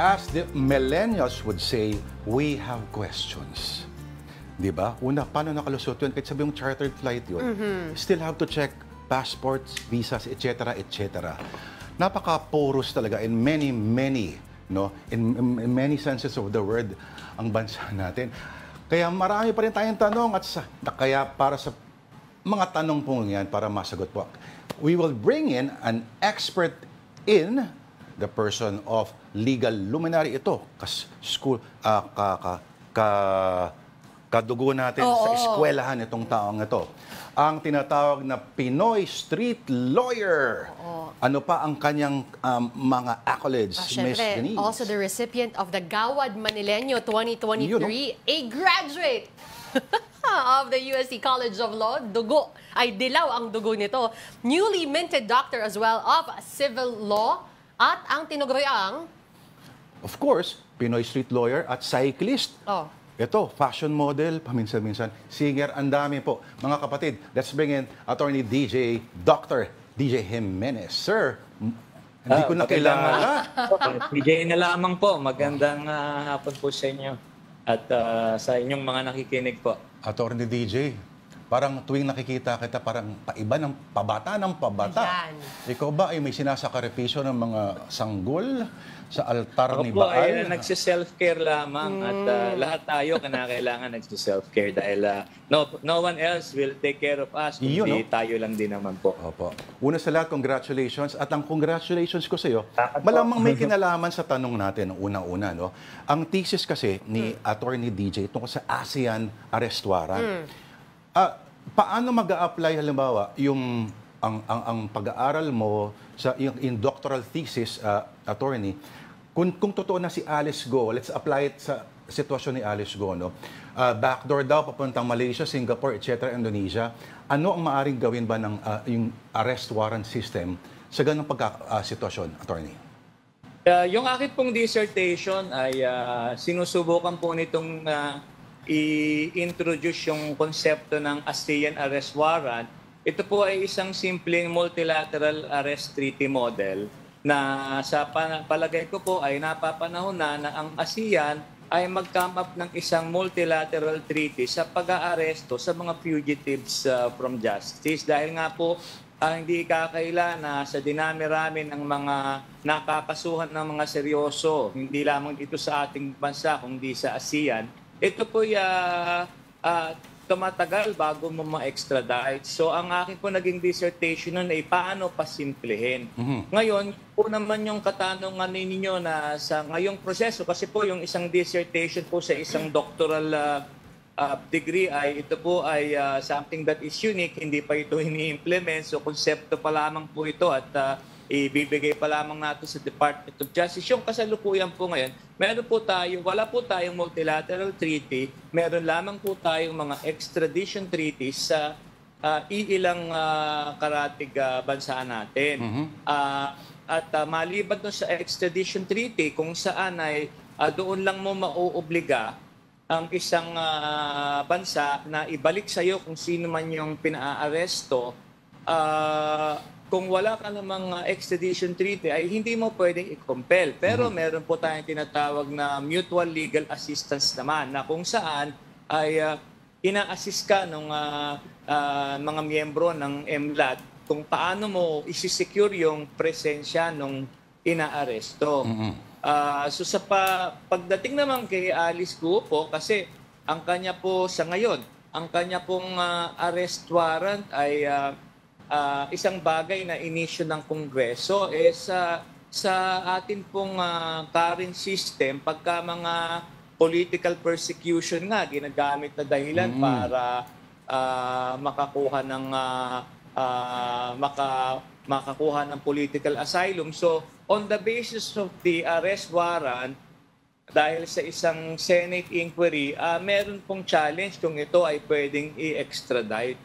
as the millennials would say, we have questions. Di ba? Una, paano nakalusot yun? Kahit sabi yung chartered flight yun, still have to check passports, visas, etc., etc. Napaka-porous talaga in many, no? In many senses of the word ang bansa natin. Kaya marami pa rin tayong tanong at kaya para sa mga tanong po yan, para masagot po, we will bring in an expert in the person of legal luminary. Ito, kadugo natin sa eskwelahan itong taong ito. Ang tinatawag na Pinoy Street Lawyer. Ano pa ang kanyang mga accolades, Miss Denise? Also the recipient of the Gawad Manileño 2023, a graduate of the UST College of Law. Dugo, ay dilaw ang dugo nito. Newly minted doctor as well of civil law. At ang tinugroyang, of course, Pinoy Street Lawyer at cyclist. Ito, fashion model, paminsan-minsan, singer, ang dami po. Mga kapatid, let's bring in Attorney Dr. DJ Jimenez. Sir, hindi ko na kilala. DJ na lamang po. Magandang hapon po sa inyo at sa inyong mga nakikinig po. Attorney DJ, parang tuwing nakikita kita, parang paiba ng pabata. Ayan. Ikaw ba ay may sinasakripisyo ng mga sanggol sa altar ni Opo, Baal? nagsi-self-care lamang at lahat tayo kinakailangan nagsi-self-care dahil no one else will take care of us kundi tayo lang din naman po. Opo. Una sa lahat, congratulations. At ang congratulations ko sa iyo, malamang may kinalaman sa tanong natin unang-una. No? Ang thesis kasi ni Attorney DJ tungkol sa ASEAN arrest warrant. Paano mag-a-apply halimbawa yung ang pag-aaral mo sa yung doctoral thesis, attorney, kung totoo na si Alice Go, let's apply it sa sitwasyon ni Alice Go, no? Backdoor daw papuntang Malaysia, Singapore, etc., Indonesia. Ano ang maaring gawin ba ng yung arrest warrant system sa ganung sitwasyon, attorney? Yung akin pong dissertation ay sinusubukan po nitong i-introduce yung konsepto ng ASEAN arrest warrant. Ito po ay isang simpleng multilateral arrest treaty model na sa palagay ko po ay napapanahon na ang ASEAN ay mag-come up ng isang multilateral treaty sa pag-aaresto sa mga fugitives from justice. Dahil nga po hindi kakaila na sa dinami-rami ng mga nakakasuhan ng mga seryoso, hindi lamang dito sa ating bansa kundi sa ASEAN, ito po tumatagal bago mo ma-extradite. So ang akin po naging dissertation nun ay paano pasimplehin. Ngayon, po naman yung katanungan ninyo na sa ngayong proseso, kasi po yung isang dissertation po sa isang doctoral degree ay ito po ay something that is unique, hindi pa ito ini-implement. So konsepto pa lamang po ito at ibibigay pa lamang natin sa Department of Justice. Yung kasalukuyan po ngayon, wala po tayong multilateral treaty, meron lamang po tayong mga extradition treaties sa iilang karatig bansa natin. Maliban doon sa extradition treaty, kung saan ay doon lang mo mauobliga ang isang bansa na ibalik sa iyo kung sino man yung pinaaresto, kung wala ka namang extradition treaty ay hindi mo pwedeng i-compel. Pero meron po tayong tinatawag na mutual legal assistance naman na kung saan ay ina-assist ka ng mga miyembro ng MLAT kung paano mo isi-secure yung presensya ng inaaresto. So sa pagdating naman kay Alice Go po, kasi ang kanya po sa ngayon, ang kanya pong arrest warrant ay isang bagay na inisyu ng Kongreso sa atin pong current system, pagka mga political persecution nga ginagamit na dahilan para makakuha ng political asylum. So on the basis of the arrest warrant, dahil sa isang Senate inquiry, meron pong challenge kung ito ay pwedeng i-extradite.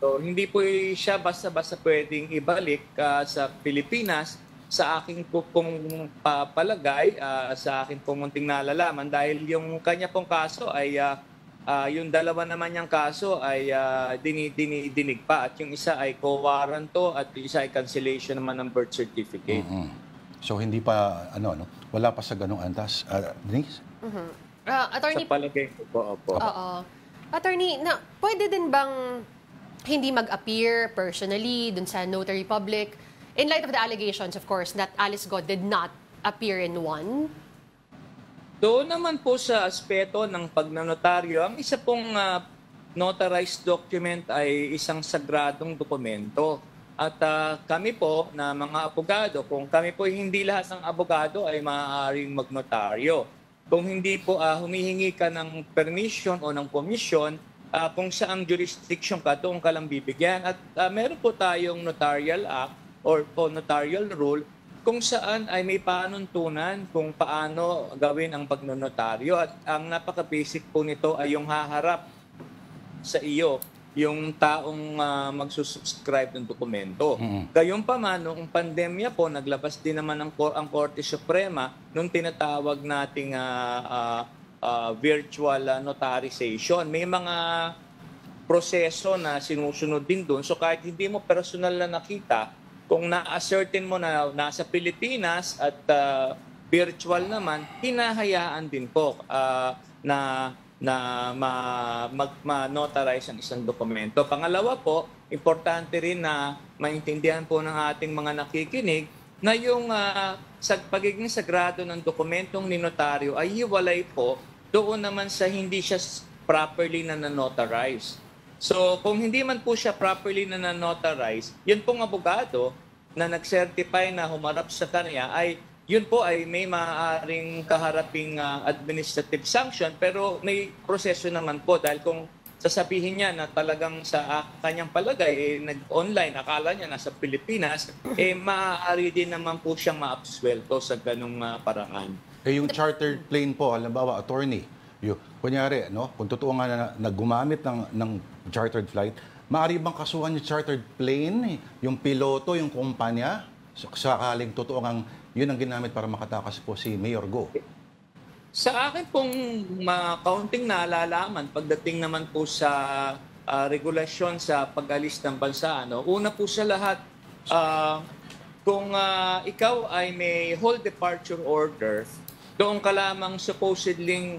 So, hindi po siya basta-basta pwedeng ibalik sa Pilipinas sa aking pong palagay, sa aking pong munting nalalaman dahil yung kanya pong kaso ay yung dalawa naman niyang kaso ay dinidinig pa at yung isa ay co-warranto at yung isa ay cancellation naman ng birth certificate. So hindi pa, wala pa sa ganong antas. Denise? Attorney, Sa palagay ko po, opo. oo. Attorney, pwede din bang hindi mag-appear personally dun sa notary public in light of the allegations, of course, that Alice Go did not appear in one? Doon naman po sa aspeto ng pagnanotaryo, ang isa pong notarized document ay isang sagradong dokumento. At kami po na mga abogado, kung kami po hindi lahat ng abogado ay maaaring magnotaryo. Kung hindi po humihingi ka ng permission o ng komisyon, kung saang jurisdiction ka, doon ka lang bibigyan. At meron po tayong notarial act or notarial rule kung saan ay may panuntunan kung paano gawin ang pagnonotaryo. At ang napaka-basic po nito ay yung haharap sa iyo, yung taong magsusubscribe ng dokumento. Gayunpaman, noong pandemya po, naglabas din naman ang Korte Suprema nung tinatawag nating virtual notarization. May mga proseso na sinusunod din doon. So kahit hindi mo personal na nakita, kung na-ascertain mo na nasa Pilipinas at virtual naman, hinahayaan din po na ma-notarize ang isang dokumento. Pangalawa po, importante rin na maintindihan po ng ating mga nakikinig na yung pagiging sagrado ng dokumentong ninotaryo ay hiwalay po doon naman sa hindi siya properly na notarize. So, kung hindi man po siya properly na notarize, yun pong abogado na nag-certify na humarap sa kanya ay yun po ay may maaaring kaharaping administrative sanction, pero may proseso naman po dahil kung sasabihin niya na talagang sa kanyang palagay nag-online, akala niya nasa Pilipinas, maaari din naman po siyang ma-absuelto sa ganung paraan. Yung chartered plane po, halimbawa, attorney, kunyari, kung totoo nga na gumamit ng chartered flight, maaari bang kasuhan yung chartered plane, yung piloto, yung kumpanya, sakaling totoo ngang yun ang ginamit para makatakas po si Mayor Go? Sa akin pong kaunting naalalaman, pagdating naman po sa regulasyon sa pag-alis ng bansa, una po sa lahat, kung ikaw ay may whole departure order, doon ka lamang supposedly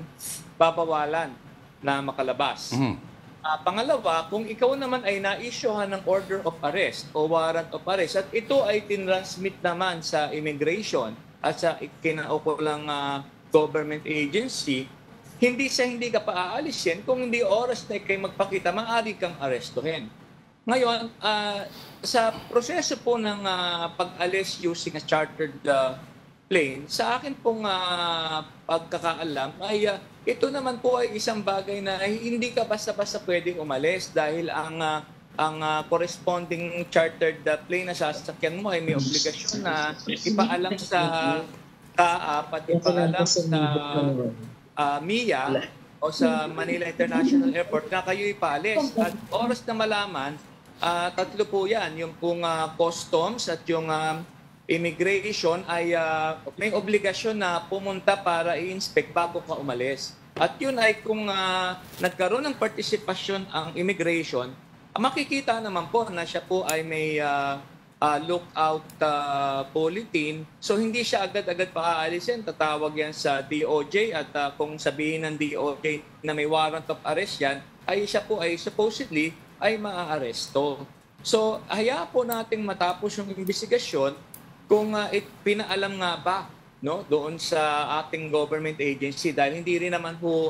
babawalan na makalabas. Pangalawa, kung ikaw naman ay na-issuehan ng order of arrest o warrant of arrest at ito ay tinransmit naman sa immigration at sa kinaukulang government agency, hindi ka pa aalisin kung hindi oras na kayo magpakita, maaari kang arestuhin. Ngayon, sa proseso po ng pag-alis using a chartered plane, sa akin pong pagkakaalam ay ito naman po ay isang bagay na hindi ka basta-basta pwedeng umalis dahil ang corresponding chartered plane na sasakyan mo ay may obligasyon na ipaalam sa pati ipaalam sa MIA o sa Manila International Airport na kayo ipaalis. At oras na malaman, tatlo po yan, yung pong customs at yung immigration ay may obligasyon na pumunta para i-inspect bago ka umalis. At yun ay kung nagkaroon ng partisipasyon ang immigration, makikita naman po na siya po ay may lookout bulletin. So hindi siya agad-agad paaalisin. Tatawag yan sa DOJ at kung sabihin ng DOJ na may warrant of arrest yan, ay siya po ay supposedly ay maaaresto. So hayaan po nating matapos yung investigasyon kung pinaalam nga ba doon sa ating government agency dahil hindi rin naman po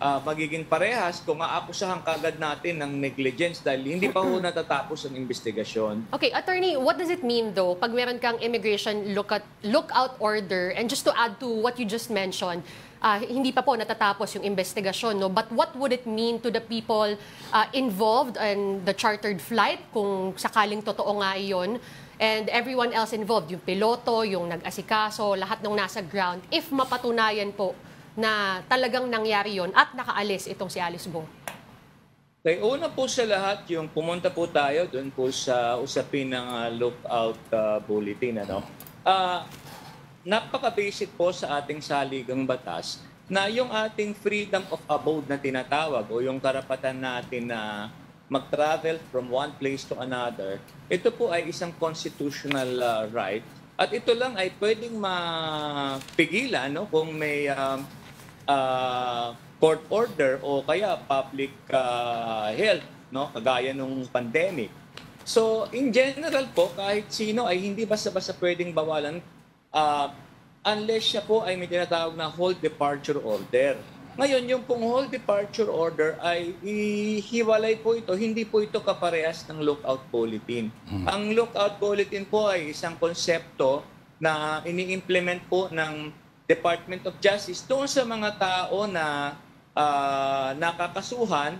magiging parehas kung aakusahan kagad natin ng negligence dahil hindi pa po natatapos ang investigasyon. Okay, attorney, what does it mean though pag meron kang immigration lookout order, and just to add to what you just mentioned, hindi pa po natatapos yung investigasyon, but what would it mean to the people involved in the chartered flight kung sakaling totoo nga iyon? And everyone else involved, yung piloto, yung nag-asikaso, lahat ng nasa ground, if mapatunayan po na talagang nangyari yon at nakaalis itong si Alice Go? Okay, una po sa lahat, yung pumunta po tayo doon po sa usapin ng lookout bulletin. Napaka-basic po sa ating saligang batas na yung ating freedom of abode na tinatawag o yung karapatan natin na mag-travel from one place to another, ito po ay isang constitutional right At ito lang ay pwedeng mapigilan, no, kung may court order o kaya public health, no, kagaya nung pandemic. So, in general po, kahit sino ay hindi basta-basta pwedeng bawalan unless siya po ay may tinatawag na hold departure order. Ngayon, yung pong hold departure order ay hiwalay po ito, hindi po ito kaparehas ng lookout bulletin. Ang lookout bulletin po ay isang konsepto na ini-implement po ng Department of Justice doon sa mga tao na nakakasuhan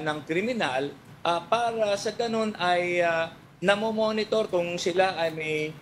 ng kriminal para sa ganun ay namomonitor kung sila ay may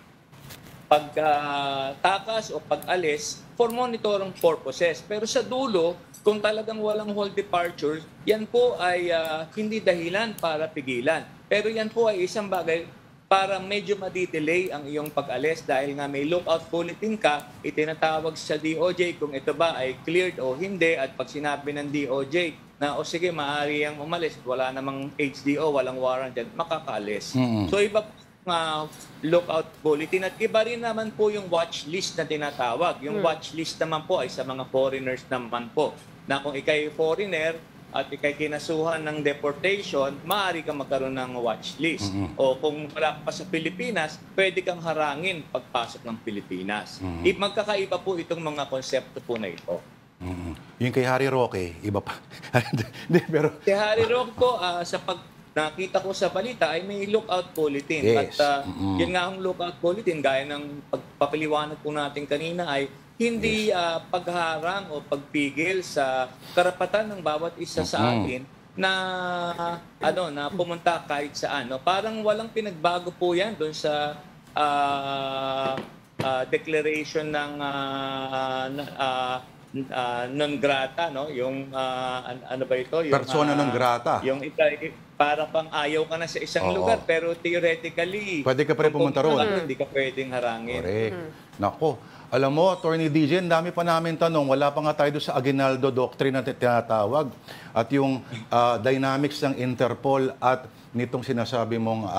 pagtakas o pag-alis for monitoring purposes. Pero sa dulo, kung talagang walang hold departure, yan po ay hindi dahilan para pigilan. Pero yan po ay isang bagay para medyo madidelay ang iyong pag-alis dahil nga may lookout bulletin ka, itinatawag sa DOJ kung ito ba ay cleared o hindi, at pag sinabi ng DOJ na o sige, maaari yang umalis, wala namang HDO, walang warrant yan, makakaalis. So iba po lookout bulletin at iba rin naman po yung watch list na tinatawag. Yung watch list naman po ay sa mga foreigners naman po, na kung ikay foreigner at ikay kinasuhan ng deportation, maaari kang magkaroon ng watch list. O kung wala ka pa sa Pilipinas, pwede kang harangin pagpasok ng Pilipinas. Magkakaiba po itong mga konsepto po na ito. Yung kay Harry Roque, iba pa. Hindi, pero Si Harry Roque po, sa nakita ko sa balita ay may lookout bulletin. Yes. At yun nga ang lookout bulletin, gaya ng pagpapaliwanag po natin kanina, ay hindi pagharang o pagpigil sa karapatan ng bawat isa sa atin na na pumunta kahit saan. No? Parang walang pinagbago po yan doon sa declaration ng non grata, no? Yung ano ba ito? Yung persona non grata. Yung para pang ayaw ka na sa isang lugar, pero theoretically pwede ka pa rin pumunta roon. Hindi ka pwedeng harangin. Correct. Nako, alam mo, Attorney DJ, ang dami pa namin tanong. Wala pa nga tayo doon sa Aguinaldo Doctrine na tinatawag. At yung dynamics ng Interpol at nitong sinasabi mong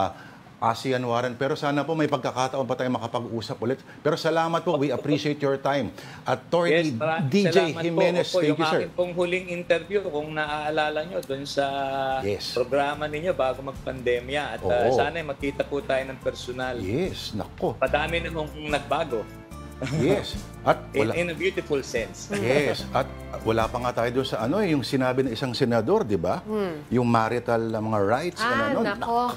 ASEAN warrant. Pero sana po may pagkakataon pa tayo makapag-usap ulit. Pero salamat po. We appreciate your time. Attorney DJ Jimenez, thank you, sir. Yung aking pong huling interview, kung naaalala nyo, doon sa programa ninyo bago magpandemya. At sana makita po tayo ng personal. Yes, nako. Padami na mong nagbago. Yes. At in a beautiful sense. Yes. At wala pa nga tayo doon sa yung sinabi ng isang senador, di ba? Yung marital na mga rights. Nako.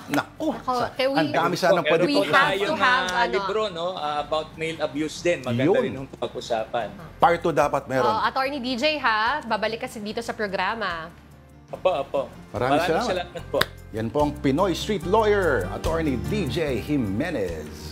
Ang dami sanang pwede po to have libro, no, about male abuse din. Maganda rin yung pag-usapan. Part 2 dapat meron. Attorney DJ, babalik kasi dito sa programa. Apo. Maraming salamat po. Yan po ang Pinoy Street Lawyer, Attorney DJ Jimenez.